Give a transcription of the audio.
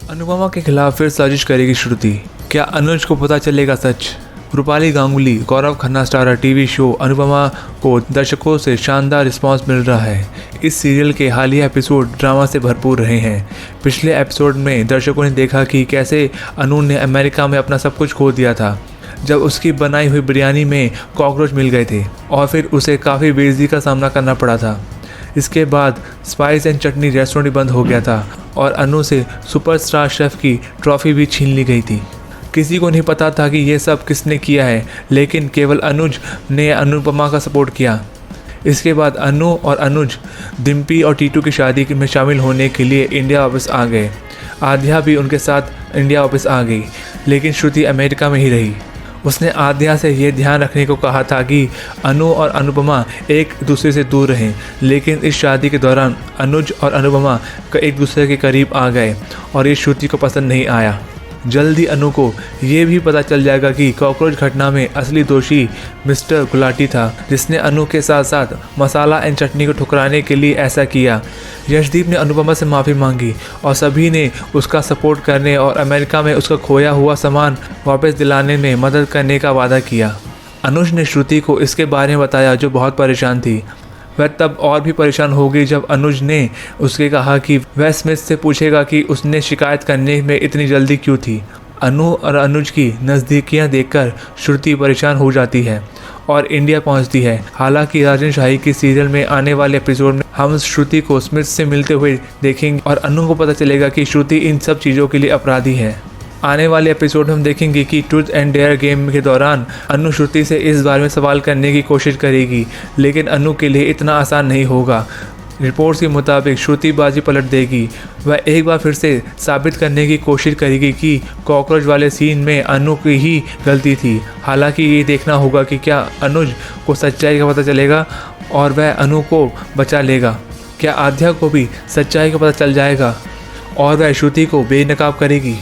अनुपमा के खिलाफ फिर साजिश करेगी श्रुति। क्या अनुज को पता चलेगा सच? Rupali Ganguly, Gaurav Khanna starrer TV show Anupama को दर्शकों से शानदार रिस्पांस मिल रहा है। इस सीरियल के हालिया एपिसोड ड्रामा से भरपूर रहे हैं। पिछले एपिसोड में दर्शकों ने देखा कि कैसे अनु ने अमेरिका में अपना सब कुछ खो दिया था जब उसकी बनाई हुई बिरयानी में कॉकरोच मिल गए थे और फिर उसे काफ़ी बेइज्जती का सामना करना पड़ा था। इसके बाद स्पाइस एंड चटनी रेस्टोरेंट बंद हो गया था और अनु से सुपरस्टार शेफ की ट्रॉफी भी छीन ली गई थी। किसी को नहीं पता था कि ये सब किसने किया है, लेकिन केवल अनुज ने अनुपमा का सपोर्ट किया। इसके बाद अनु और अनुज डिम्पी और टीटू की शादी में शामिल होने के लिए इंडिया वापस आ गए। आद्या भी उनके साथ इंडिया वापस आ गई, लेकिन श्रुति अमेरिका में ही रही। उसने आद्या से ये ध्यान रखने को कहा था कि अनु और अनुपमा एक दूसरे से दूर रहें, लेकिन इस शादी के दौरान अनुज और अनुपमा एक दूसरे के करीब आ गए और ये श्रुति को पसंद नहीं आया। जल्दी अनु को ये भी पता चल जाएगा कि कॉकरोच घटना में असली दोषी मिस्टर गुलाटी था, जिसने अनु के साथ साथ मसाला एंड चटनी को ठुकराने के लिए ऐसा किया। यशदीप ने अनुपमा से माफ़ी मांगी और सभी ने उसका सपोर्ट करने और अमेरिका में उसका खोया हुआ सामान वापस दिलाने में मदद करने का वादा किया। अनुज ने श्रुति को इसके बारे में बताया, जो बहुत परेशान थी। वह तब और भी परेशान हो गई जब अनुज ने उसके कहा कि वह स्मिथ से पूछेगा कि उसने शिकायत करने में इतनी जल्दी क्यों थी। अनु और अनुज की नज़दीकियां देखकर श्रुति परेशान हो जाती है और इंडिया पहुंचती है। हालांकि राजन शाही की सीरियल में आने वाले एपिसोड में हम श्रुति को स्मिथ से मिलते हुए देखेंगे और अनु को पता चलेगा कि श्रुति इन सब चीज़ों के लिए अपराधी है। आने वाले एपिसोड में हम देखेंगे कि ट्रूथ एंड डेयर गेम के दौरान अनु श्रुति से इस बारे में सवाल करने की कोशिश करेगी, लेकिन अनु के लिए इतना आसान नहीं होगा। रिपोर्ट्स के मुताबिक श्रुति बाजी पलट देगी। वह एक बार फिर से साबित करने की कोशिश करेगी कि कॉकरोच वाले सीन में अनु की ही गलती थी। हालांकि ये देखना होगा कि क्या अनुज को सच्चाई का पता चलेगा और वह अनु को बचा लेगा। क्या आद्या को भी सच्चाई का पता चल जाएगा और वह श्रुति को बेनकाब करेगी।